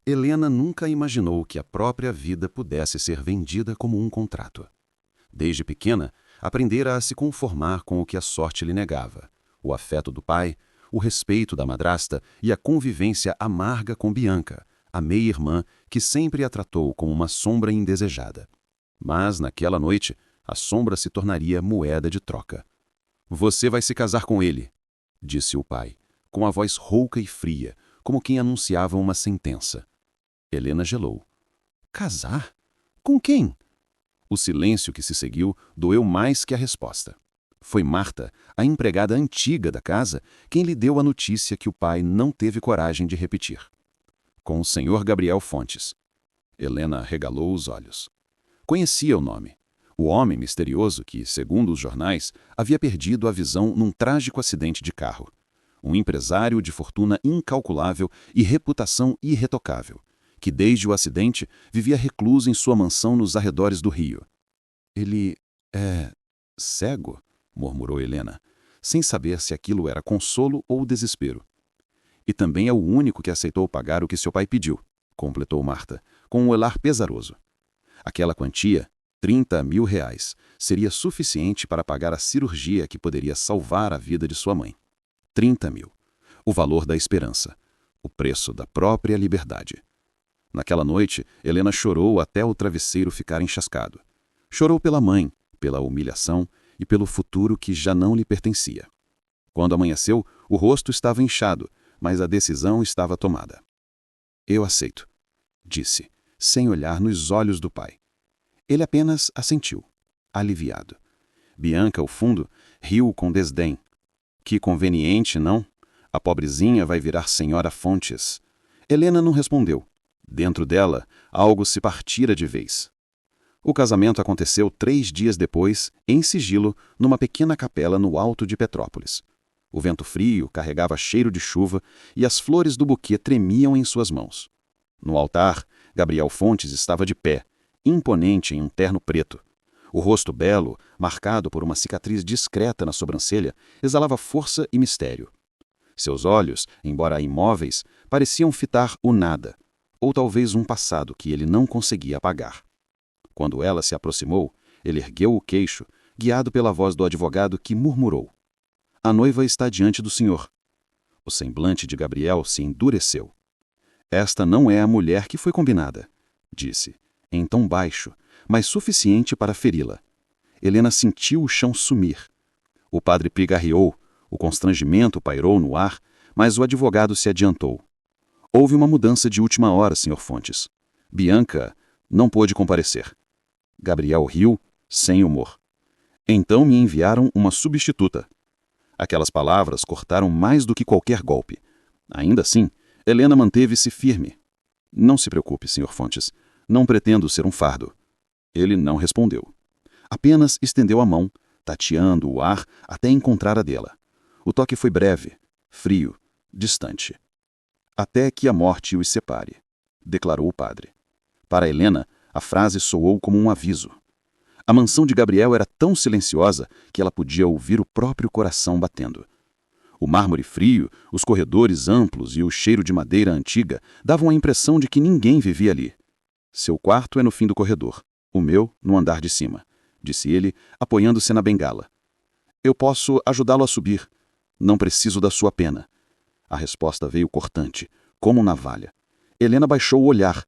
Helena nunca imaginou que a própria vida pudesse ser vendida como um contrato. Desde pequena, aprendera a se conformar com o que a sorte lhe negava: o afeto do pai, o respeito da madrasta e a convivência amarga com Bianca, a meia-irmã que sempre a tratou como uma sombra indesejada. Mas, naquela noite, a sombra se tornaria moeda de troca. "Você vai se casar com ele", disse o pai, com a voz rouca e fria, como quem anunciava uma sentença. Helena gelou. "Casar? Com quem?" O silêncio que se seguiu doeu mais que a resposta. Foi Marta, a empregada antiga da casa, quem lhe deu a notícia que o pai não teve coragem de repetir. "Com o senhor Gabriel Fontes." Helena regalou os olhos. Conhecia o nome. O homem misterioso que, segundo os jornais, havia perdido a visão num trágico acidente de carro. Um empresário de fortuna incalculável e reputação irretocável, que desde o acidente vivia recluso em sua mansão nos arredores do Rio. "Ele é cego?" murmurou Helena, sem saber se aquilo era consolo ou desespero. "E também é o único que aceitou pagar o que seu pai pediu", completou Marta, com um olhar pesaroso. Aquela quantia, R$ 30.000, seria suficiente para pagar a cirurgia que poderia salvar a vida de sua mãe. 30.000. O valor da esperança. O preço da própria liberdade. Naquela noite, Helena chorou até o travesseiro ficar encharcado. Chorou pela mãe, pela humilhação e pelo futuro que já não lhe pertencia. Quando amanheceu, o rosto estava inchado, mas a decisão estava tomada. "Eu aceito", disse, sem olhar nos olhos do pai. Ele apenas assentiu, aliviado. Bianca, ao fundo, riu com desdém. "Que conveniente, não? A pobrezinha vai virar senhora Fontes." Helena não respondeu. Dentro dela, algo se partira de vez. O casamento aconteceu 3 dias depois, em sigilo, numa pequena capela no alto de Petrópolis. O vento frio carregava cheiro de chuva e as flores do buquê tremiam em suas mãos. No altar, Gabriel Fontes estava de pé, imponente em um terno preto. O rosto belo, marcado por uma cicatriz discreta na sobrancelha, exalava força e mistério. Seus olhos, embora imóveis, pareciam fitar o nada, ou talvez um passado que ele não conseguia apagar. Quando ela se aproximou, ele ergueu o queixo, guiado pela voz do advogado que murmurou: "A noiva está diante do senhor." O semblante de Gabriel se endureceu. "Esta não é a mulher que foi combinada", disse, em tom baixo, mas suficiente para feri-la. Helena sentiu o chão sumir. O padre pigarreou, o constrangimento pairou no ar, mas o advogado se adiantou. "Houve uma mudança de última hora, Sr. Fontes. Bianca não pôde comparecer." Gabriel riu, sem humor. "Então me enviaram uma substituta." Aquelas palavras cortaram mais do que qualquer golpe. Ainda assim, Helena manteve-se firme. "Não se preocupe, Sr. Fontes. Não pretendo ser um fardo." Ele não respondeu. Apenas estendeu a mão, tateando o ar até encontrar a dela. O toque foi breve, frio, distante. "Até que a morte os separe", declarou o padre. Para Helena, a frase soou como um aviso. A mansão de Gabriel era tão silenciosa que ela podia ouvir o próprio coração batendo. O mármore frio, os corredores amplos e o cheiro de madeira antiga davam a impressão de que ninguém vivia ali. "Seu quarto é no fim do corredor, o meu no andar de cima", disse ele, apoiando-se na bengala. "Eu posso ajudá-lo a subir. Não preciso da sua pena." A resposta veio cortante, como navalha. Helena baixou o olhar.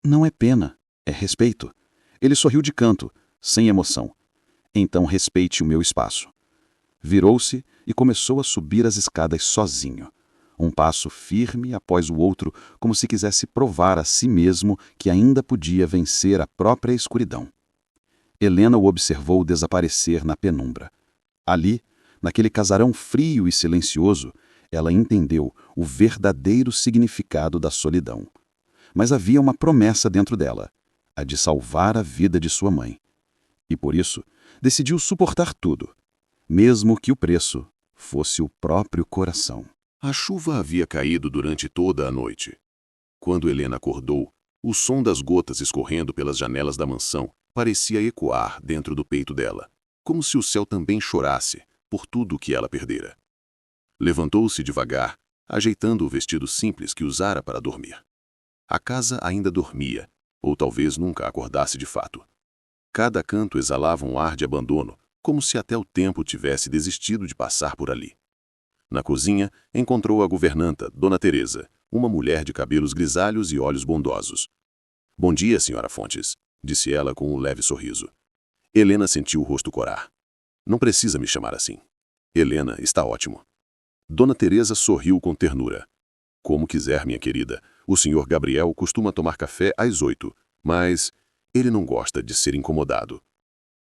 "Não é pena, é respeito." Ele sorriu de canto, sem emoção. "Então respeite o meu espaço." Virou-se e começou a subir as escadas sozinho. Um passo firme após o outro, como se quisesse provar a si mesmo que ainda podia vencer a própria escuridão. Helena o observou desaparecer na penumbra. Ali, naquele casarão frio e silencioso, ela entendeu o verdadeiro significado da solidão. Mas havia uma promessa dentro dela, a de salvar a vida de sua mãe. E por isso, decidiu suportar tudo, mesmo que o preço fosse o próprio coração. A chuva havia caído durante toda a noite. Quando Helena acordou, o som das gotas escorrendo pelas janelas da mansão parecia ecoar dentro do peito dela, como se o céu também chorasse por tudo o que ela perdera. Levantou-se devagar, ajeitando o vestido simples que usara para dormir. A casa ainda dormia, ou talvez nunca acordasse de fato. Cada canto exalava um ar de abandono, como se até o tempo tivesse desistido de passar por ali. Na cozinha, encontrou a governanta, Dona Teresa, uma mulher de cabelos grisalhos e olhos bondosos. "Bom dia, senhora Fontes", disse ela com um leve sorriso. Helena sentiu o rosto corar. "Não precisa me chamar assim. Helena está ótimo." Dona Teresa sorriu com ternura. "Como quiser, minha querida. O senhor Gabriel costuma tomar café às 8, mas ele não gosta de ser incomodado."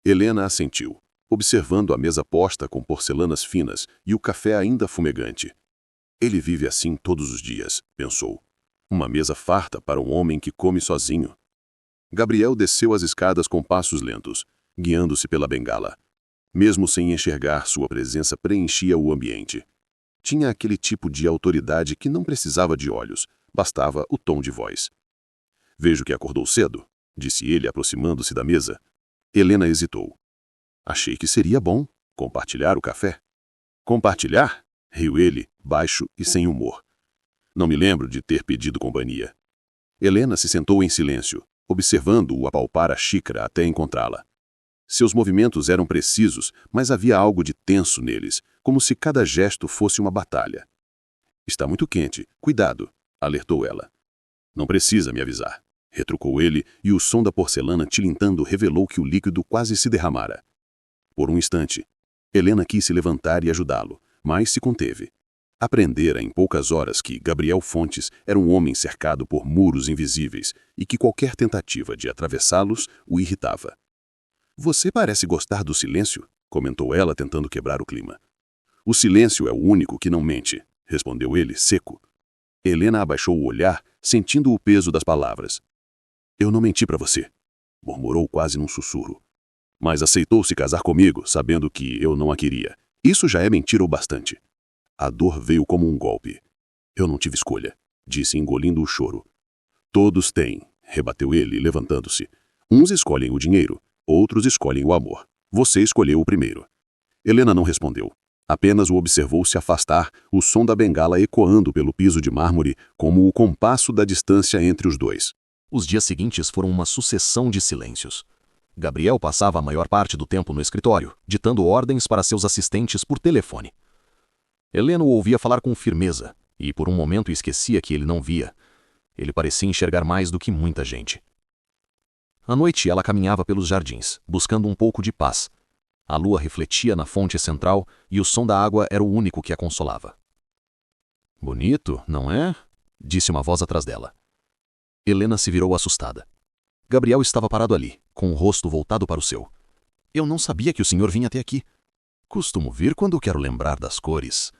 Helena assentiu, observando a mesa posta com porcelanas finas e o café ainda fumegante. "Ele vive assim todos os dias", pensou. "Uma mesa farta para um homem que come sozinho." Gabriel desceu as escadas com passos lentos, guiando-se pela bengala. Mesmo sem enxergar, sua presença preenchia o ambiente. Tinha aquele tipo de autoridade que não precisava de olhos, bastava o tom de voz. "Vejo que acordou cedo", disse ele, aproximando-se da mesa. Helena hesitou. "Achei que seria bom compartilhar o café." "Compartilhar?", riu ele, baixo e sem humor. "Não me lembro de ter pedido companhia." Helena se sentou em silêncio, observando-o apalpar a xícara até encontrá-la. Seus movimentos eram precisos, mas havia algo de tenso neles, como se cada gesto fosse uma batalha. "Está muito quente, cuidado", alertou ela. "Não precisa me avisar", retrucou ele, e o som da porcelana tilintando revelou que o líquido quase se derramara. Por um instante, Helena quis se levantar e ajudá-lo, mas se conteve. Aprendera em poucas horas que Gabriel Fontes era um homem cercado por muros invisíveis e que qualquer tentativa de atravessá-los o irritava. "Você parece gostar do silêncio", comentou ela, tentando quebrar o clima. "O silêncio é o único que não mente", respondeu ele, seco. Helena abaixou o olhar, sentindo o peso das palavras. "Eu não menti para você", murmurou quase num sussurro. "Mas aceitou se casar comigo, sabendo que eu não a queria. Isso já é mentira o bastante." A dor veio como um golpe. "Eu não tive escolha", disse, engolindo o choro. "Todos têm", rebateu ele, levantando-se. "Uns escolhem o dinheiro, outros escolhem o amor. Você escolheu o primeiro." Helena não respondeu. Apenas o observou se afastar, o som da bengala ecoando pelo piso de mármore como o compasso da distância entre os dois. Os dias seguintes foram uma sucessão de silêncios. Gabriel passava a maior parte do tempo no escritório, ditando ordens para seus assistentes por telefone. Helena o ouvia falar com firmeza, e por um momento esquecia que ele não via. Ele parecia enxergar mais do que muita gente. À noite ela caminhava pelos jardins, buscando um pouco de paz. A lua refletia na fonte central e o som da água era o único que a consolava. "Bonito, não é?", disse uma voz atrás dela. Helena se virou assustada. Gabriel estava parado ali, com o rosto voltado para o seu. "Eu não sabia que o senhor vinha até aqui." "Costumo vir quando quero lembrar das cores."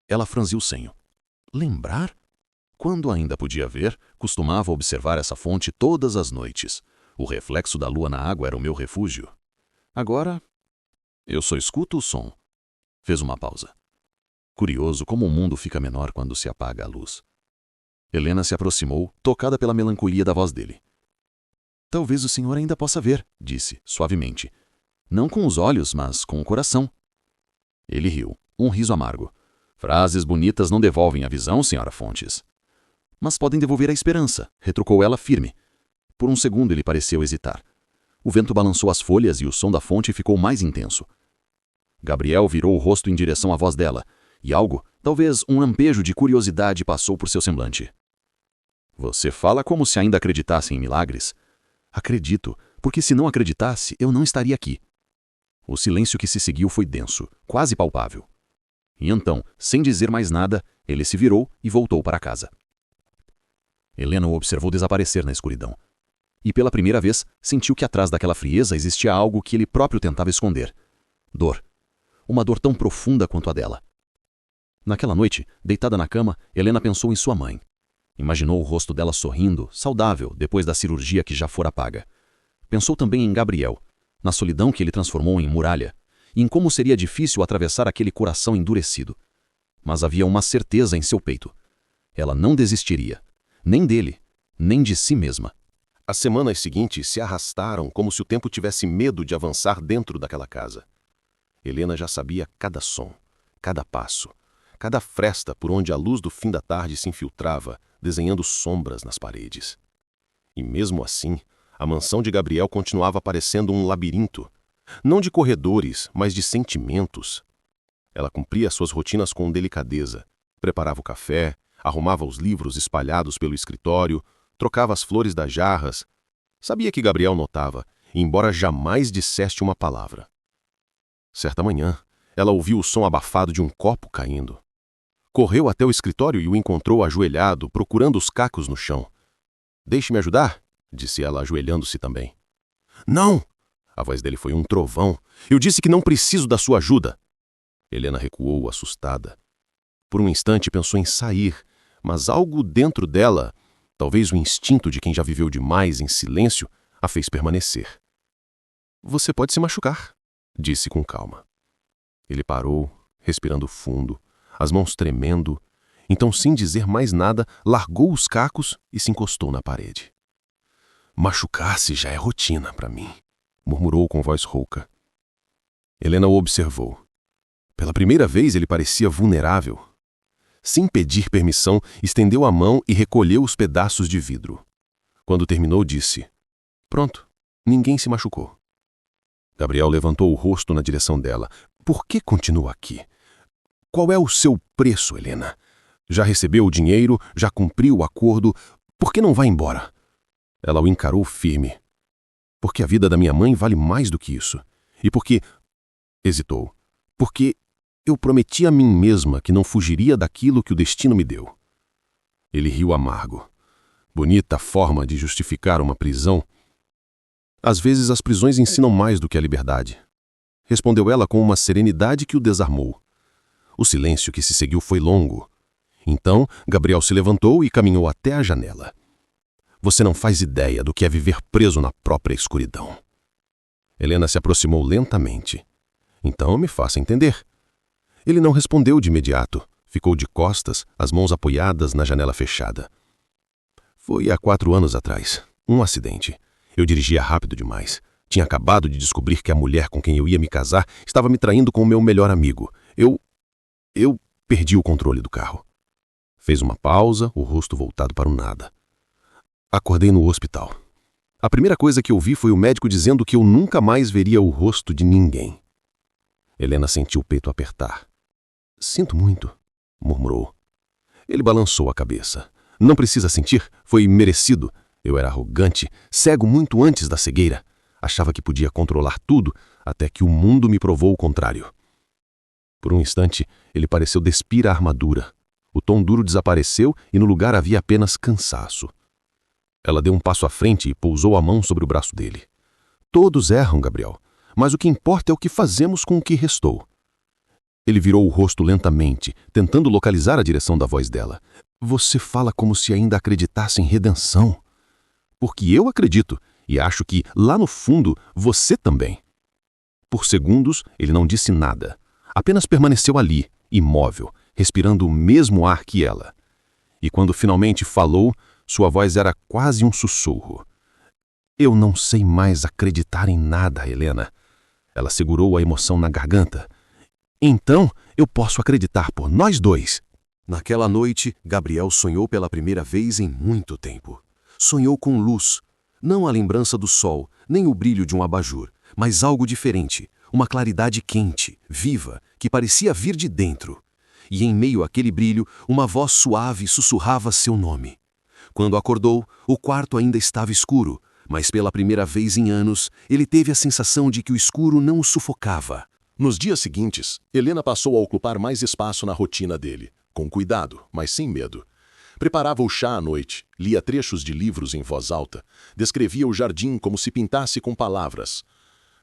Ela franziu o senho. "Lembrar?" Quando ainda podia ver, costumava observar essa fonte todas as noites. O reflexo da lua na água era o meu refúgio. Agora, eu só escuto o som. Fez uma pausa. Curioso como o mundo fica menor quando se apaga a luz. Helena se aproximou, tocada pela melancolia da voz dele. "Talvez o senhor ainda possa ver", disse, suavemente. "Não com os olhos, mas com o coração." Ele riu, um riso amargo. "Frases bonitas não devolvem a visão, senhora Fontes." "Mas podem devolver a esperança", retrucou ela firme. Por um segundo ele pareceu hesitar. O vento balançou as folhas e o som da fonte ficou mais intenso. Gabriel virou o rosto em direção à voz dela, e algo, talvez um lampejo de curiosidade passou por seu semblante. "Você fala como se ainda acreditasse em milagres?" "Acredito, porque se não acreditasse, eu não estaria aqui." O silêncio que se seguiu foi denso, quase palpável. E então, sem dizer mais nada, ele se virou e voltou para casa. Helena o observou desaparecer na escuridão. E pela primeira vez, sentiu que atrás daquela frieza existia algo que ele próprio tentava esconder. Dor. Uma dor tão profunda quanto a dela. Naquela noite, deitada na cama, Helena pensou em sua mãe. Imaginou o rosto dela sorrindo, saudável, depois da cirurgia que já fora paga. Pensou também em Gabriel, na solidão que ele transformou em muralha, e em como seria difícil atravessar aquele coração endurecido. Mas havia uma certeza em seu peito. Ela não desistiria, nem dele, nem de si mesma. As semanas seguintes se arrastaram como se o tempo tivesse medo de avançar dentro daquela casa. Helena já sabia cada som, cada passo, cada fresta por onde a luz do fim da tarde se infiltrava, desenhando sombras nas paredes. E mesmo assim, a mansão de Gabriel continuava parecendo um labirinto, não de corredores, mas de sentimentos. Ela cumpria suas rotinas com delicadeza, preparava o café, arrumava os livros espalhados pelo escritório, trocava as flores das jarras. Sabia que Gabriel notava, embora jamais dissesse uma palavra. Certa manhã, ela ouviu o som abafado de um copo caindo. Correu até o escritório e o encontrou ajoelhado, procurando os cacos no chão. "Deixe-me ajudar", disse ela, ajoelhando-se também. "Não!" A voz dele foi um trovão. "Eu disse que não preciso da sua ajuda." Helena recuou, assustada. Por um instante pensou em sair, mas algo dentro dela, talvez o instinto de quem já viveu demais em silêncio, a fez permanecer. "Você pode se machucar", disse com calma. Ele parou, respirando fundo, as mãos tremendo. Então, sem dizer mais nada, largou os cacos e se encostou na parede. "Machucar-se já é rotina para mim", murmurou com voz rouca. Helena o observou. Pela primeira vez ele parecia vulnerável. Sem pedir permissão, estendeu a mão e recolheu os pedaços de vidro. Quando terminou, disse: "Pronto, ninguém se machucou." Gabriel levantou o rosto na direção dela. "Por que continua aqui? Qual é o seu preço, Helena? Já recebeu o dinheiro, já cumpriu o acordo, por que não vai embora?" Ela o encarou firme. "Porque a vida da minha mãe vale mais do que isso. E porque..." Hesitou. "Porque eu prometi a mim mesma que não fugiria daquilo que o destino me deu." Ele riu amargo. Bonita forma de justificar uma prisão. "Às vezes as prisões ensinam mais do que a liberdade", respondeu ela com uma serenidade que o desarmou. O silêncio que se seguiu foi longo. Então, Gabriel se levantou e caminhou até a janela. "Você não faz ideia do que é viver preso na própria escuridão." Helena se aproximou lentamente. "Então me faça entender." Ele não respondeu de imediato. Ficou de costas, as mãos apoiadas na janela fechada. "Foi há 4 anos atrás. Um acidente. Eu dirigia rápido demais. Tinha acabado de descobrir que a mulher com quem eu ia me casar estava me traindo com o meu melhor amigo. Eu perdi o controle do carro." Fez uma pausa, o rosto voltado para o nada. "Acordei no hospital. A primeira coisa que ouvi foi o médico dizendo que eu nunca mais veria o rosto de ninguém." Helena sentiu o peito apertar. "Sinto muito", murmurou. Ele balançou a cabeça. "Não precisa sentir, foi merecido. Eu era arrogante, cego muito antes da cegueira. Achava que podia controlar tudo, até que o mundo me provou o contrário." Por um instante, ele pareceu despir a armadura. O tom duro desapareceu e no lugar havia apenas cansaço. Ela deu um passo à frente e pousou a mão sobre o braço dele. "Todos erram, Gabriel, mas o que importa é o que fazemos com o que restou." Ele virou o rosto lentamente, tentando localizar a direção da voz dela. "Você fala como se ainda acreditasse em redenção." "Porque eu acredito, e acho que, lá no fundo, você também." Por segundos, ele não disse nada. Apenas permaneceu ali, imóvel, respirando o mesmo ar que ela. E quando finalmente falou, sua voz era quase um sussurro. "Eu não sei mais acreditar em nada, Helena." Ela segurou a emoção na garganta. "Então, eu posso acreditar por nós dois." Naquela noite, Gabriel sonhou pela primeira vez em muito tempo. Sonhou com luz. Não a lembrança do sol, nem o brilho de um abajur, mas algo diferente, uma claridade quente, viva, que parecia vir de dentro. E em meio àquele brilho, uma voz suave sussurrava seu nome. Quando acordou, o quarto ainda estava escuro, mas pela primeira vez em anos, ele teve a sensação de que o escuro não o sufocava. Nos dias seguintes, Helena passou a ocupar mais espaço na rotina dele, com cuidado, mas sem medo. Preparava o chá à noite, lia trechos de livros em voz alta, descrevia o jardim como se pintasse com palavras.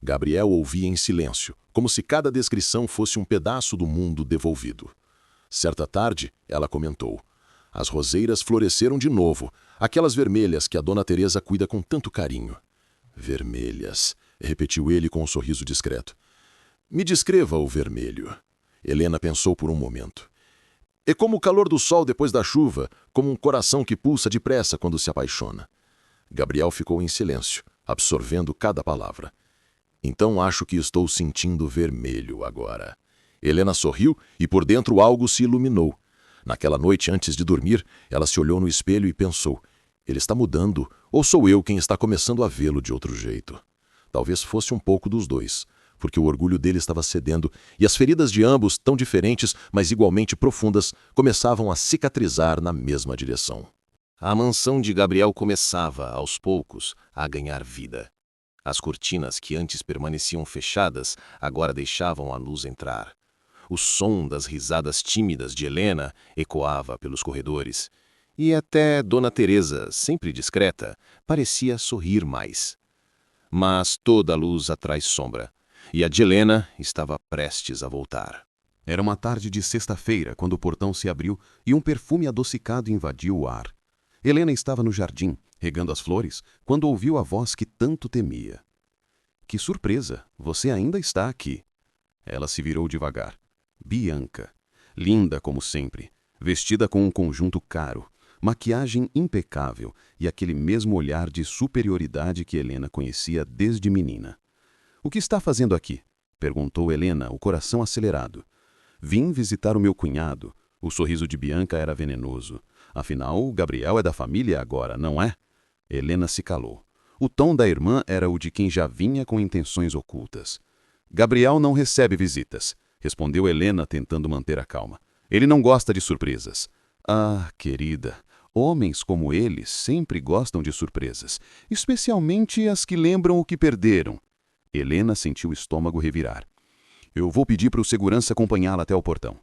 Gabriel ouvia em silêncio, como se cada descrição fosse um pedaço do mundo devolvido. Certa tarde, ela comentou: "As roseiras floresceram de novo, aquelas vermelhas que a Dona Teresa cuida com tanto carinho." "Vermelhas", repetiu ele com um sorriso discreto. "Me descreva o vermelho." Helena pensou por um momento. "É como o calor do sol depois da chuva, como um coração que pulsa depressa quando se apaixona." Gabriel ficou em silêncio, absorvendo cada palavra. "Então acho que estou sentindo vermelho agora." Helena sorriu e por dentro algo se iluminou. Naquela noite, antes de dormir, ela se olhou no espelho e pensou: ele está mudando, ou sou eu quem está começando a vê-lo de outro jeito? Talvez fosse um pouco dos dois, porque o orgulho dele estava cedendo e as feridas de ambos, tão diferentes, mas igualmente profundas, começavam a cicatrizar na mesma direção. A mansão de Gabriel começava, aos poucos, a ganhar vida. As cortinas que antes permaneciam fechadas agora deixavam a luz entrar. O som das risadas tímidas de Helena ecoava pelos corredores. E até Dona Teresa, sempre discreta, parecia sorrir mais. Mas toda luz atrai sombra, e a de Helena estava prestes a voltar. Era uma tarde de sexta-feira, quando o portão se abriu e um perfume adocicado invadiu o ar. Helena estava no jardim, regando as flores, quando ouviu a voz que tanto temia. Que surpresa! Você ainda está aqui. Ela se virou devagar. Bianca. Linda como sempre, vestida com um conjunto caro, maquiagem impecável e aquele mesmo olhar de superioridade que Helena conhecia desde menina. O que está fazendo aqui? Perguntou Helena, o coração acelerado. Vim visitar o meu cunhado. O sorriso de Bianca era venenoso. Afinal, Gabriel é da família agora, não é? Helena se calou. O tom da irmã era o de quem já vinha com intenções ocultas. Gabriel não recebe visitas, respondeu Helena, tentando manter a calma. Ele não gosta de surpresas. Ah, querida, homens como ele sempre gostam de surpresas, especialmente as que lembram o que perderam. Helena sentiu o estômago revirar. Eu vou pedir para o segurança acompanhá-la até o portão.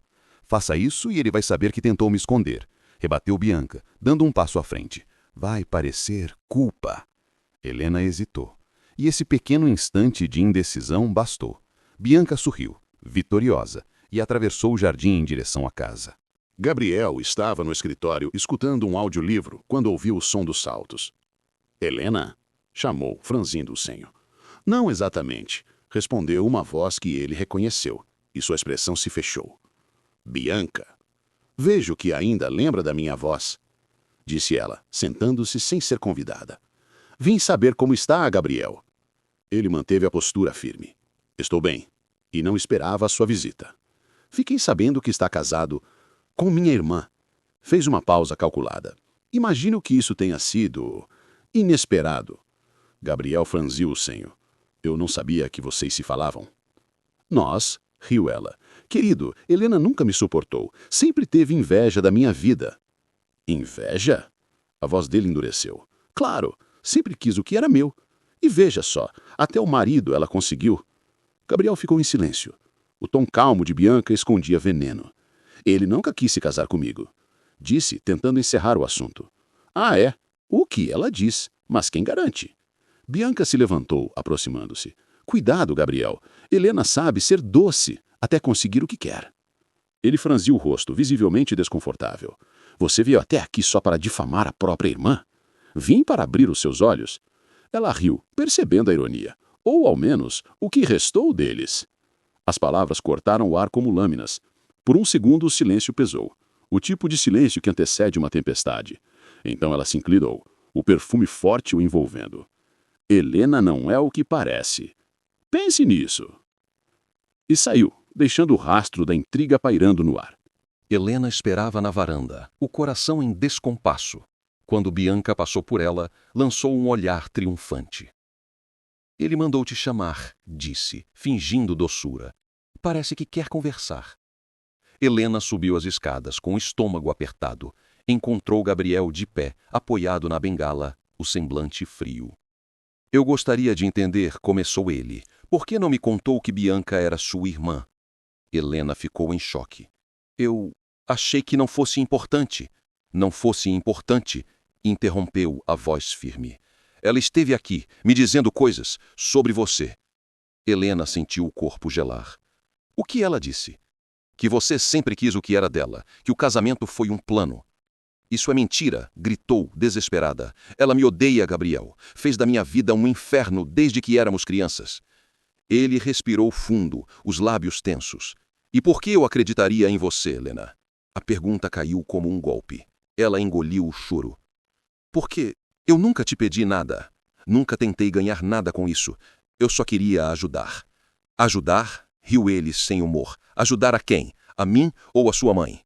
Faça isso e ele vai saber que tentou me esconder, rebateu Bianca, dando um passo à frente. Vai parecer culpa. Helena hesitou. E esse pequeno instante de indecisão bastou. Bianca sorriu, vitoriosa, e atravessou o jardim em direção à casa. Gabriel estava no escritório escutando um audiolivro quando ouviu o som dos saltos. Helena? Chamou, franzindo o senho. Não exatamente, respondeu uma voz que ele reconheceu, e sua expressão se fechou. Bianca. Vejo que ainda lembra da minha voz, disse ela, sentando-se sem ser convidada. Vim saber como está, Gabriel. Ele manteve a postura firme. Estou bem, e não esperava a sua visita. Fiquei sabendo que está casado com minha irmã. Fez uma pausa calculada. Imagino que isso tenha sido inesperado. Gabriel franziu o senho. Eu não sabia que vocês se falavam. Nós, riu ela. Querido, Helena nunca me suportou. Sempre teve inveja da minha vida. Inveja? A voz dele endureceu. Claro, sempre quis o que era meu. E veja só, até o marido ela conseguiu. Gabriel ficou em silêncio. O tom calmo de Bianca escondia veneno. Ele nunca quis se casar comigo. Disse, tentando encerrar o assunto. Ah, é? O que ela diz, mas quem garante? Bianca se levantou, aproximando-se. Cuidado, Gabriel. Helena sabe ser doce, até conseguir o que quer. Ele franziu o rosto, visivelmente desconfortável. Você veio até aqui só para difamar a própria irmã? Vim para abrir os seus olhos. Ela riu, percebendo a ironia. Ou, ao menos, o que restou deles. As palavras cortaram o ar como lâminas. Por um segundo o silêncio pesou. O tipo de silêncio que antecede uma tempestade. Então ela se inclinou, o perfume forte o envolvendo. Helena não é o que parece. Pense nisso. E saiu, deixando o rastro da intriga pairando no ar. Helena esperava na varanda, o coração em descompasso. Quando Bianca passou por ela, lançou um olhar triunfante. Ele mandou te chamar, disse, fingindo doçura. Parece que quer conversar. Helena subiu as escadas com o estômago apertado. Encontrou Gabriel de pé, apoiado na bengala, o semblante frio. Eu gostaria de entender, começou ele. Por que não me contou que Bianca era sua irmã? Helena ficou em choque. Eu achei que não fosse importante. Não fosse importante, interrompeu a voz firme. Ela esteve aqui, me dizendo coisas sobre você. Helena sentiu o corpo gelar. O que ela disse? Que você sempre quis o que era dela, que o casamento foi um plano. Isso é mentira, gritou, desesperada. Ela me odeia, Gabriel. Fez da minha vida um inferno desde que éramos crianças. Ele respirou fundo, os lábios tensos. E por que eu acreditaria em você, Helena? A pergunta caiu como um golpe. Ela engoliu o choro. Porque eu nunca te pedi nada. Nunca tentei ganhar nada com isso. Eu só queria ajudar. Ajudar? riu ele sem humor. Ajudar a quem? A mim ou a sua mãe?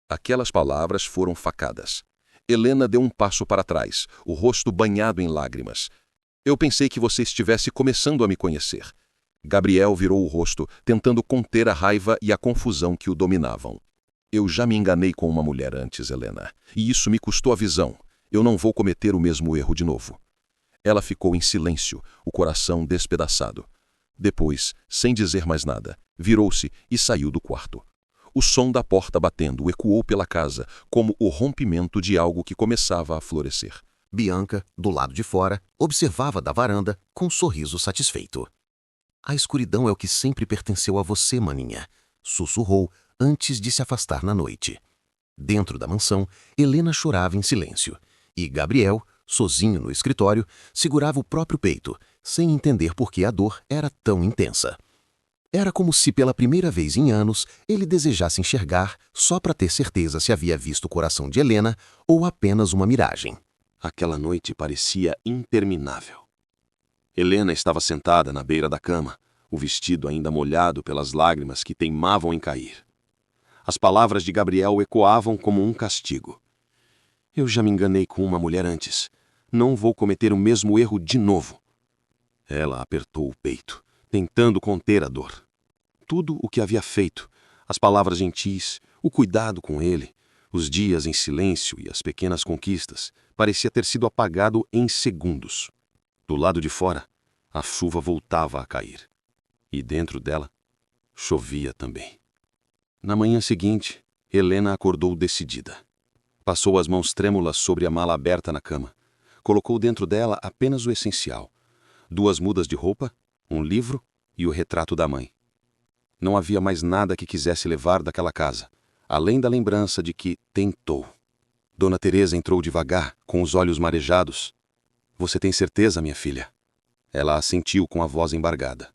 Aquelas palavras foram facadas. Helena deu um passo para trás, o rosto banhado em lágrimas. Eu pensei que você estivesse começando a me conhecer. Gabriel virou o rosto, tentando conter a raiva e a confusão que o dominavam. Eu já me enganei com uma mulher antes, Helena, e isso me custou a visão. Eu não vou cometer o mesmo erro de novo. Ela ficou em silêncio, o coração despedaçado. Depois, sem dizer mais nada, virou-se e saiu do quarto. O som da porta batendo ecoou pela casa, como o rompimento de algo que começava a florescer. Bianca, do lado de fora, observava da varanda com um sorriso satisfeito. A escuridão é o que sempre pertenceu a você, maninha, sussurrou antes de se afastar na noite. Dentro da mansão, Helena chorava em silêncio, e Gabriel, sozinho no escritório, segurava o próprio peito, sem entender por que a dor era tão intensa. Era como se pela primeira vez em anos ele desejasse enxergar só para ter certeza se havia visto o coração de Helena ou apenas uma miragem. Aquela noite parecia interminável. Helena estava sentada na beira da cama, o vestido ainda molhado pelas lágrimas que teimavam em cair. As palavras de Gabriel ecoavam como um castigo. Eu já me enganei com uma mulher antes. Não vou cometer o mesmo erro de novo. Ela apertou o peito, tentando conter a dor. Tudo o que havia feito, as palavras gentis, o cuidado com ele, os dias em silêncio e as pequenas conquistas, parecia ter sido apagado em segundos. Do lado de fora, a chuva voltava a cair. E dentro dela, chovia também. Na manhã seguinte, Helena acordou decidida. Passou as mãos trêmulas sobre a mala aberta na cama. Colocou dentro dela apenas o essencial: 2 mudas de roupa, um livro e o retrato da mãe. Não havia mais nada que quisesse levar daquela casa, além da lembrança de que tentou. Dona Teresa entrou devagar, com os olhos marejados. Você tem certeza, minha filha? Ela assentiu com a voz embargada.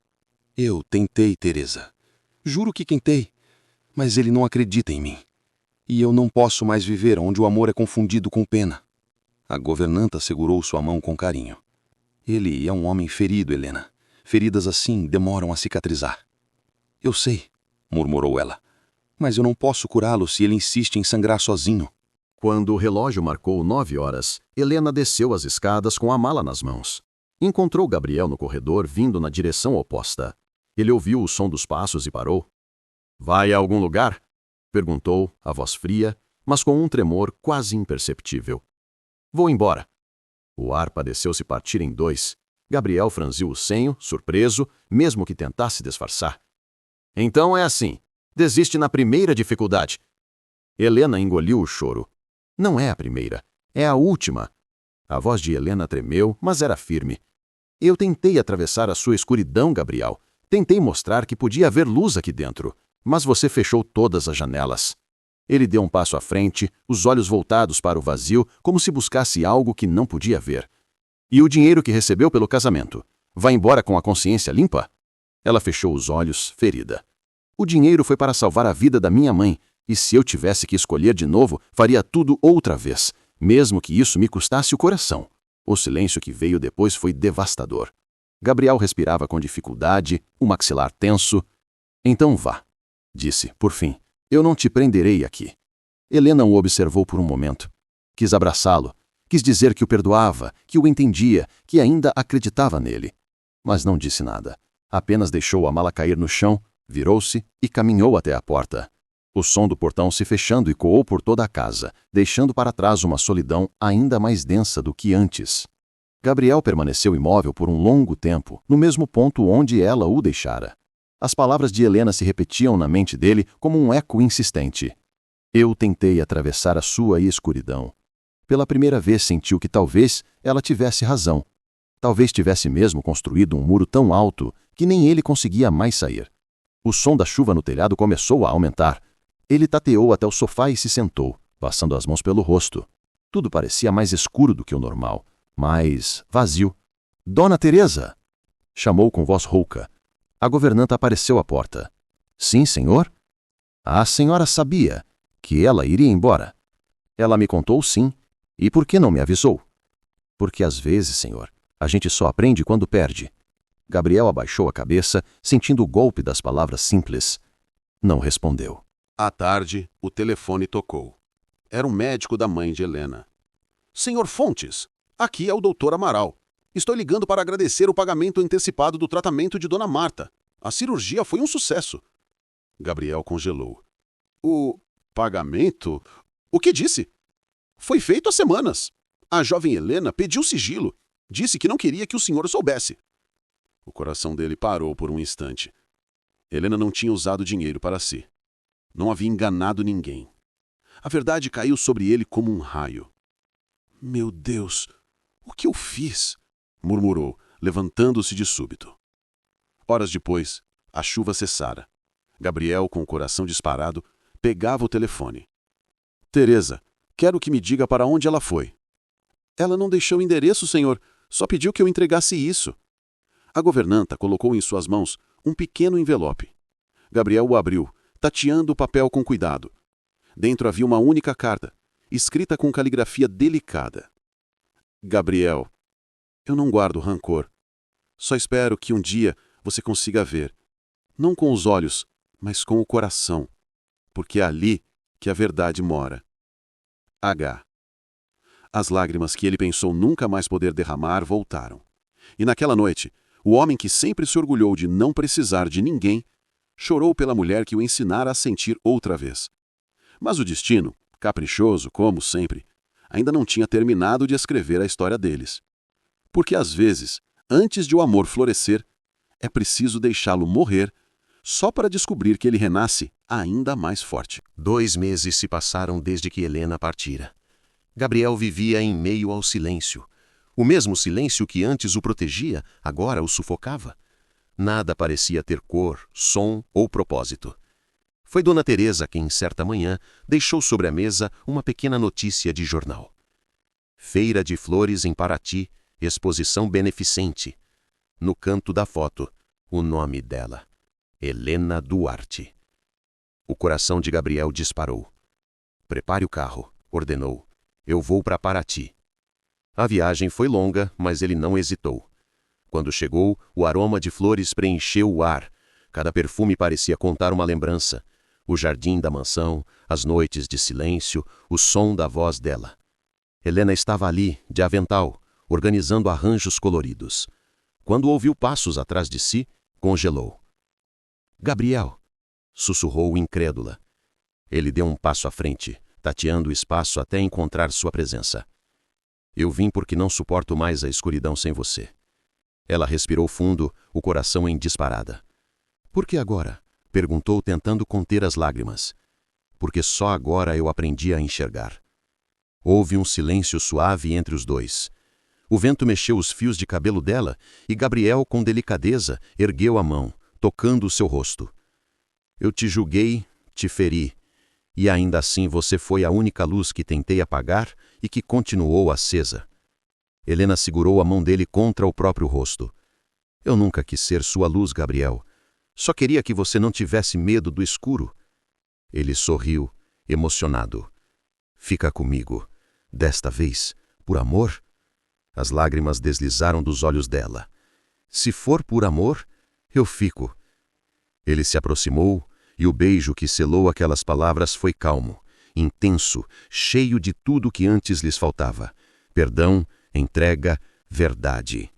Eu tentei, Teresa. Juro que tentei. Mas ele não acredita em mim. E eu não posso mais viver onde o amor é confundido com pena. A governanta segurou sua mão com carinho. Ele é um homem ferido, Helena. Feridas assim demoram a cicatrizar. Eu sei, murmurou ela. Mas eu não posso curá-lo se ele insiste em sangrar sozinho. Quando o relógio marcou 9 horas, Helena desceu as escadas com a mala nas mãos. Encontrou Gabriel no corredor vindo na direção oposta. Ele ouviu o som dos passos e parou. Vai a algum lugar? Perguntou, a voz fria, mas com um tremor quase imperceptível. Vou embora. O ar pareceu-se partir em 2. Gabriel franziu o senho, surpreso, mesmo que tentasse disfarçar. Então é assim. Desiste na primeira dificuldade. Helena engoliu o choro. Não é a primeira, é a última. A voz de Helena tremeu, mas era firme. Eu tentei atravessar a sua escuridão, Gabriel. Tentei mostrar que podia haver luz aqui dentro, mas você fechou todas as janelas. Ele deu um passo à frente, os olhos voltados para o vazio, como se buscasse algo que não podia ver. E o dinheiro que recebeu pelo casamento? Vai embora com a consciência limpa? Ela fechou os olhos, ferida. O dinheiro foi para salvar a vida da minha mãe, e se eu tivesse que escolher de novo, faria tudo outra vez, mesmo que isso me custasse o coração. O silêncio que veio depois foi devastador. Gabriel respirava com dificuldade, o maxilar tenso. Então vá, disse, por fim. Eu não te prenderei aqui. Helena o observou por um momento. Quis abraçá-lo. Quis dizer que o perdoava, que o entendia, que ainda acreditava nele. Mas não disse nada. Apenas deixou a mala cair no chão, virou-se e caminhou até a porta. O som do portão se fechando ecoou por toda a casa, deixando para trás uma solidão ainda mais densa do que antes. Gabriel permaneceu imóvel por um longo tempo, no mesmo ponto onde ela o deixara. As palavras de Helena se repetiam na mente dele como um eco insistente. Eu tentei atravessar a sua escuridão. Pela primeira vez sentiu que talvez ela tivesse razão. Talvez tivesse mesmo construído um muro tão alto que nem ele conseguia mais sair. O som da chuva no telhado começou a aumentar. Ele tateou até o sofá e se sentou, passando as mãos pelo rosto. Tudo parecia mais escuro do que o normal, mais vazio. Dona Teresa! Chamou com voz rouca. A governanta apareceu à porta. Sim, senhor? A senhora sabia que ela iria embora. Ela me contou sim. E por que não me avisou? Porque às vezes, senhor, a gente só aprende quando perde. Gabriel abaixou a cabeça, sentindo o golpe das palavras simples. Não respondeu. À tarde, o telefone tocou. Era um médico da mãe de Helena. Senhor Fontes, aqui é o Dr. Amaral. Estou ligando para agradecer o pagamento antecipado do tratamento de Dona Marta. A cirurgia foi um sucesso. Gabriel congelou. O pagamento? O que disse? Foi feito há semanas. A jovem Helena pediu sigilo. Disse que não queria que o senhor soubesse. O coração dele parou por um instante. Helena não tinha usado dinheiro para si. Não havia enganado ninguém. A verdade caiu sobre ele como um raio. Meu Deus, o que eu fiz? Murmurou, levantando-se de súbito. Horas depois, a chuva cessara. Gabriel, com o coração disparado, pegava o telefone. Teresa, quero que me diga para onde ela foi. Ela não deixou o endereço, senhor. Só pediu que eu entregasse isso. A governanta colocou em suas mãos um pequeno envelope. Gabriel o abriu, tateando o papel com cuidado. Dentro havia uma única carta, escrita com caligrafia delicada. Gabriel, eu não guardo rancor. Só espero que um dia você consiga ver, não com os olhos, mas com o coração, porque é ali que a verdade mora. H. As lágrimas que ele pensou nunca mais poder derramar voltaram. E naquela noite, o homem que sempre se orgulhou de não precisar de ninguém, chorou pela mulher que o ensinara a sentir outra vez. Mas o destino, caprichoso como sempre, ainda não tinha terminado de escrever a história deles. Porque às vezes, antes de o amor florescer, é preciso deixá-lo morrer, só para descobrir que ele renasce ainda mais forte. 2 meses se passaram desde que Helena partira. Gabriel vivia em meio ao silêncio. O mesmo silêncio que antes o protegia, agora o sufocava. Nada parecia ter cor, som ou propósito. Foi Dona Teresa quem, certa manhã, deixou sobre a mesa uma pequena notícia de jornal. Feira de Flores em Paraty, exposição beneficente. No canto da foto, o nome dela, Helena Duarte. O coração de Gabriel disparou. Prepare o carro, ordenou. Eu vou para Paraty. A viagem foi longa, mas ele não hesitou. Quando chegou, o aroma de flores preencheu o ar. Cada perfume parecia contar uma lembrança. O jardim da mansão, as noites de silêncio, o som da voz dela. Helena estava ali, de avental, organizando arranjos coloridos. Quando ouviu passos atrás de si, congelou. Gabriel, sussurrou incrédula. Ele deu um passo à frente, tateando o espaço até encontrar sua presença. Eu vim porque não suporto mais a escuridão sem você. Ela respirou fundo, o coração em disparada. Por que agora? Perguntou, tentando conter as lágrimas. Porque só agora eu aprendi a enxergar. Houve um silêncio suave entre os dois. O vento mexeu os fios de cabelo dela e Gabriel, com delicadeza, ergueu a mão, tocando o seu rosto. Eu te julguei, te feri, e ainda assim você foi a única luz que tentei apagar e que continuou acesa. Helena segurou a mão dele contra o próprio rosto. Eu nunca quis ser sua luz, Gabriel. Só queria que você não tivesse medo do escuro. Ele sorriu, emocionado. Fica comigo. Desta vez, por amor? As lágrimas deslizaram dos olhos dela. Se for por amor, eu fico. Ele se aproximou e o beijo que selou aquelas palavras foi calmo, intenso, cheio de tudo que antes lhes faltava. Perdão, entrega, verdade.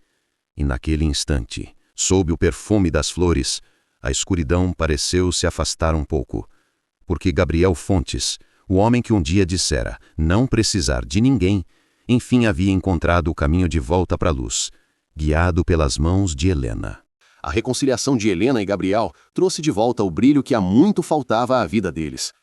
E naquele instante, sob o perfume das flores, a escuridão pareceu se afastar um pouco. Porque Gabriel Fontes, o homem que um dia dissera não precisar de ninguém, enfim havia encontrado o caminho de volta para a luz, guiado pelas mãos de Helena. A reconciliação de Helena e Gabriel trouxe de volta o brilho que há muito faltava à vida deles.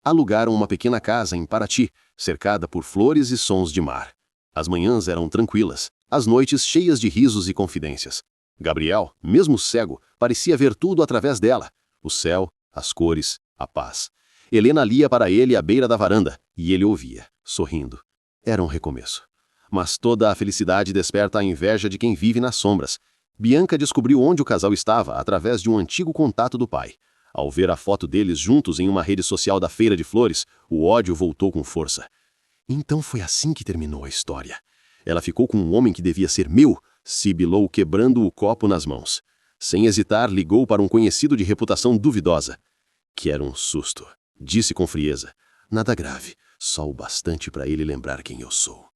Alugaram uma pequena casa em Paraty, cercada por flores e sons de mar. As manhãs eram tranquilas, as noites cheias de risos e confidências. Gabriel, mesmo cego, parecia ver tudo através dela: o céu, as cores, a paz. Helena lia para ele à beira da varanda, e ele ouvia, sorrindo. Era um recomeço. Mas toda a felicidade desperta a inveja de quem vive nas sombras. Bianca descobriu onde o casal estava através de um antigo contato do pai. Ao ver a foto deles juntos em uma rede social da Feira de Flores, o ódio voltou com força. Então foi assim que terminou a história. Ela ficou com um homem que devia ser meu, sibilou quebrando o copo nas mãos. Sem hesitar, ligou para um conhecido de reputação duvidosa. Quero um susto, disse com frieza. Nada grave, só o bastante para ele lembrar quem eu sou.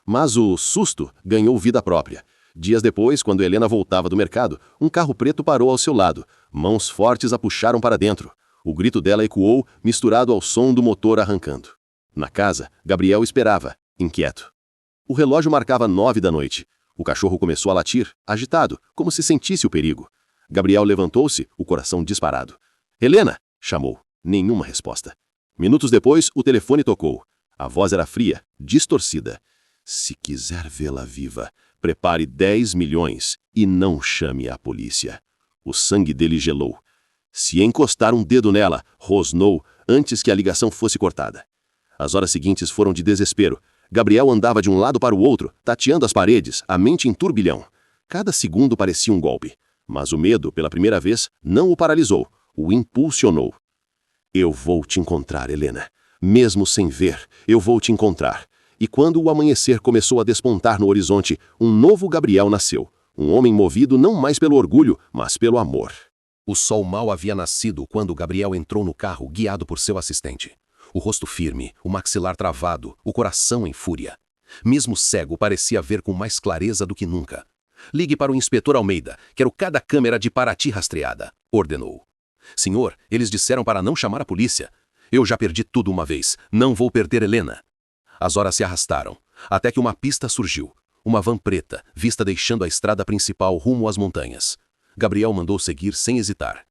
Mas o susto ganhou vida própria. Dias depois, quando Helena voltava do mercado, um carro preto parou ao seu lado. Mãos fortes a puxaram para dentro. O grito dela ecoou, misturado ao som do motor arrancando. Na casa, Gabriel esperava, inquieto. O relógio marcava 9 da noite. O cachorro começou a latir, agitado, como se sentisse o perigo. Gabriel levantou-se, o coração disparado. Helena! Chamou. Nenhuma resposta. Minutos depois, o telefone tocou. A voz era fria, distorcida. Se quiser vê-la viva, prepare 10 milhões e não chame a polícia. O sangue dele gelou. Se encostar um dedo nela, rosnou antes que a ligação fosse cortada. As horas seguintes foram de desespero. Gabriel andava de um lado para o outro, tateando as paredes, a mente em turbilhão. Cada segundo parecia um golpe. Mas o medo, pela primeira vez, não o paralisou, o impulsionou. Eu vou te encontrar, Helena. Mesmo sem ver, eu vou te encontrar. E quando o amanhecer começou a despontar no horizonte, um novo Gabriel nasceu. Um homem movido não mais pelo orgulho, mas pelo amor. O sol mal havia nascido quando Gabriel entrou no carro, guiado por seu assistente. O rosto firme, o maxilar travado, o coração em fúria. Mesmo cego, parecia ver com mais clareza do que nunca. Ligue para o inspetor Almeida, quero cada câmera de Paraty rastreada, ordenou. Senhor, eles disseram para não chamar a polícia. Eu já perdi tudo uma vez, não vou perder Helena. As horas se arrastaram, até que uma pista surgiu. Uma van preta, vista deixando a estrada principal rumo às montanhas. Gabriel mandou seguir sem hesitar.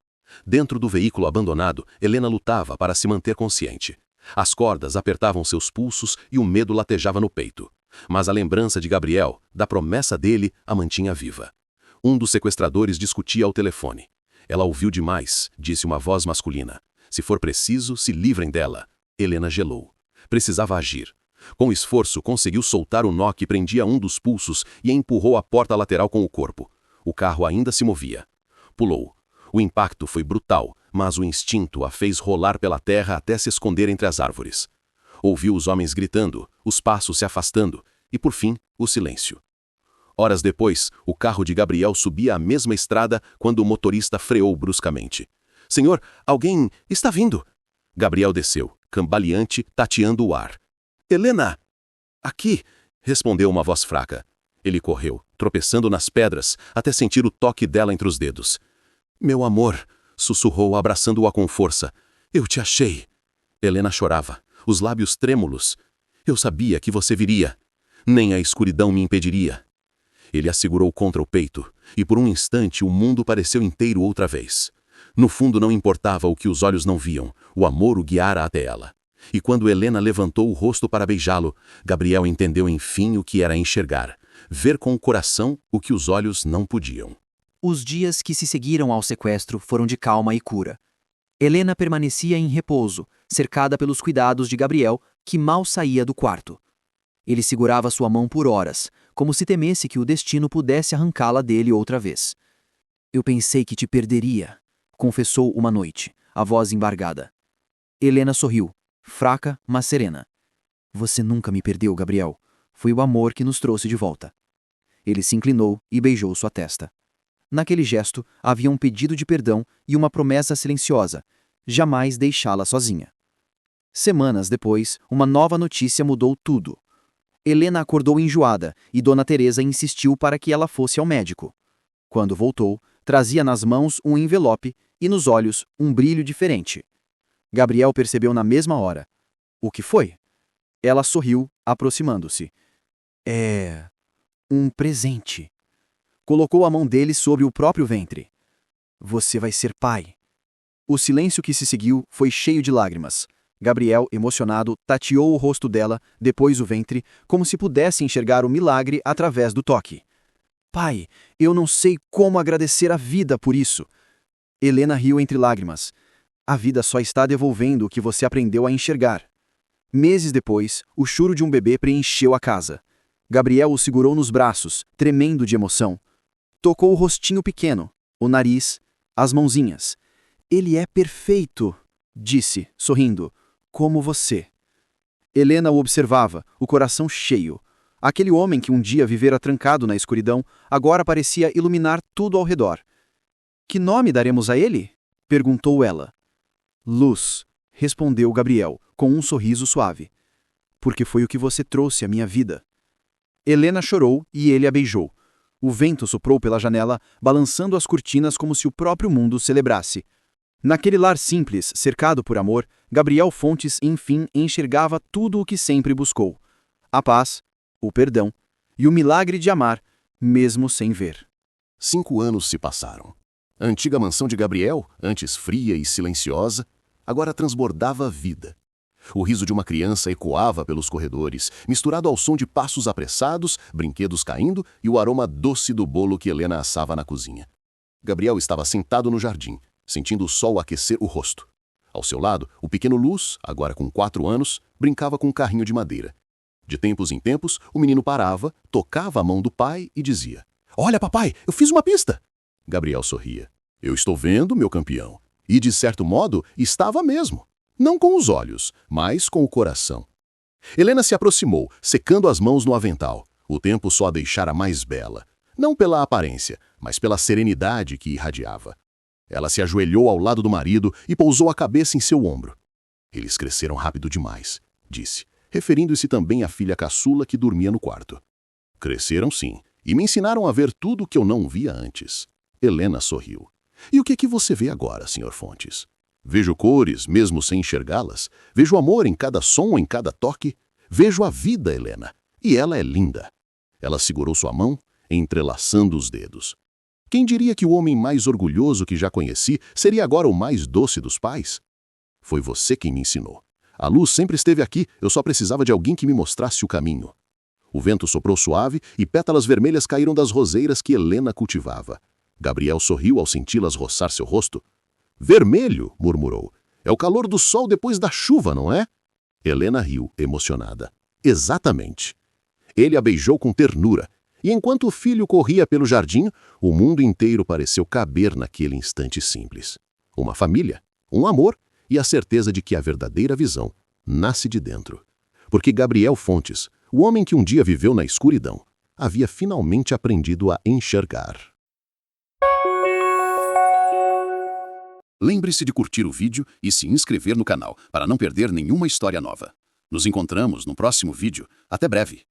Dentro do veículo abandonado, Helena lutava para se manter consciente. As cordas apertavam seus pulsos e o medo latejava no peito. Mas a lembrança de Gabriel, da promessa dele, a mantinha viva. Um dos sequestradores discutia ao telefone. Ela ouviu demais, disse uma voz masculina. Se for preciso, se livrem dela. Helena gelou. Precisava agir. Com esforço, conseguiu soltar o nó que prendia um dos pulsos e empurrou a porta lateral com o corpo. O carro ainda se movia. Pulou. O impacto foi brutal, mas o instinto a fez rolar pela terra até se esconder entre as árvores. Ouviu os homens gritando, os passos se afastando e, por fim, o silêncio. Horas depois, o carro de Gabriel subia a mesma estrada quando o motorista freou bruscamente. — Senhor, alguém está vindo! Gabriel desceu, cambaleante, tateando o ar. — Helena! — Aqui! Respondeu uma voz fraca. Ele correu, tropeçando nas pedras, até sentir o toque dela entre os dedos. — Meu amor! Sussurrou, abraçando-a com força. — Eu te achei! Helena chorava, os lábios trêmulos. — Eu sabia que você viria. Nem a escuridão me impediria. Ele a segurou contra o peito, e por um instante o mundo pareceu inteiro outra vez. No fundo não importava o que os olhos não viam, o amor o guiara até ela. E quando Helena levantou o rosto para beijá-lo, Gabriel entendeu enfim o que era enxergar, ver com o coração o que os olhos não podiam. Os dias que se seguiram ao sequestro foram de calma e cura. Helena permanecia em repouso, cercada pelos cuidados de Gabriel, que mal saía do quarto. Ele segurava sua mão por horas, como se temesse que o destino pudesse arrancá-la dele outra vez. — Eu pensei que te perderia, confessou uma noite, a voz embargada. Helena sorriu, fraca, mas serena. — Você nunca me perdeu, Gabriel. Foi o amor que nos trouxe de volta. Ele se inclinou e beijou sua testa. Naquele gesto, havia um pedido de perdão e uma promessa silenciosa, jamais deixá-la sozinha. Semanas depois, uma nova notícia mudou tudo. Helena acordou enjoada e Dona Teresa insistiu para que ela fosse ao médico. Quando voltou, trazia nas mãos um envelope e nos olhos um brilho diferente. Gabriel percebeu na mesma hora. — O que foi? Ela sorriu, aproximando-se. — É... um presente. Colocou a mão dele sobre o próprio ventre. — Você vai ser pai. O silêncio que se seguiu foi cheio de lágrimas. Gabriel, emocionado, tateou o rosto dela, depois o ventre, como se pudesse enxergar o milagre através do toque. — Pai, eu não sei como agradecer a vida por isso. Helena riu entre lágrimas. — A vida só está devolvendo o que você aprendeu a enxergar. Meses depois, o choro de um bebê preencheu a casa. Gabriel o segurou nos braços, tremendo de emoção. Tocou o rostinho pequeno, o nariz, as mãozinhas. — Ele é perfeito, disse, sorrindo. Como você. Helena o observava, o coração cheio. Aquele homem que um dia vivera trancado na escuridão, agora parecia iluminar tudo ao redor. Que nome daremos a ele? Perguntou ela. Luz, respondeu Gabriel, com um sorriso suave. Porque foi o que você trouxe à minha vida. Helena chorou e ele a beijou. O vento soprou pela janela, balançando as cortinas como se o próprio mundo celebrasse. Naquele lar simples, cercado por amor, Gabriel Fontes, enfim, enxergava tudo o que sempre buscou. A paz, o perdão e o milagre de amar, mesmo sem ver. 5 anos se passaram. A antiga mansão de Gabriel, antes fria e silenciosa, agora transbordava vida. O riso de uma criança ecoava pelos corredores, misturado ao som de passos apressados, brinquedos caindo e o aroma doce do bolo que Helena assava na cozinha. Gabriel estava sentado no jardim, sentindo o sol aquecer o rosto. Ao seu lado, o pequeno Luz, agora com 4 anos, brincava com um carrinho de madeira. De tempos em tempos, o menino parava, tocava a mão do pai e dizia: "Olha, papai, eu fiz uma pista!" Gabriel sorria. "Eu estou vendo, meu campeão." E, de certo modo, estava mesmo. Não com os olhos, mas com o coração. Helena se aproximou, secando as mãos no avental. O tempo só a deixara mais bela. Não pela aparência, mas pela serenidade que irradiava. Ela se ajoelhou ao lado do marido e pousou a cabeça em seu ombro. "Eles cresceram rápido demais", disse, referindo-se também à filha caçula que dormia no quarto. "Cresceram sim, e me ensinaram a ver tudo o que eu não via antes." Helena sorriu. "E o que você vê agora, Sr. Fontes?" "Vejo cores, mesmo sem enxergá-las. Vejo amor em cada som, em cada toque. Vejo a vida, Helena. E ela é linda." Ela segurou sua mão, entrelaçando os dedos. "Quem diria que o homem mais orgulhoso que já conheci seria agora o mais doce dos pais?" "Foi você quem me ensinou. A luz sempre esteve aqui, eu só precisava de alguém que me mostrasse o caminho." O vento soprou suave e pétalas vermelhas caíram das roseiras que Helena cultivava. Gabriel sorriu ao senti-las roçar seu rosto. "Vermelho", murmurou. "É o calor do sol depois da chuva, não é?" Helena riu, emocionada. "Exatamente." Ele a beijou com ternura, e enquanto o filho corria pelo jardim, o mundo inteiro pareceu caber naquele instante simples. Uma família, um amor e a certeza de que a verdadeira visão nasce de dentro. Porque Gabriel Fontes, o homem que um dia viveu na escuridão, havia finalmente aprendido a enxergar. Lembre-se de curtir o vídeo e se inscrever no canal para não perder nenhuma história nova. Nos encontramos no próximo vídeo. Até breve!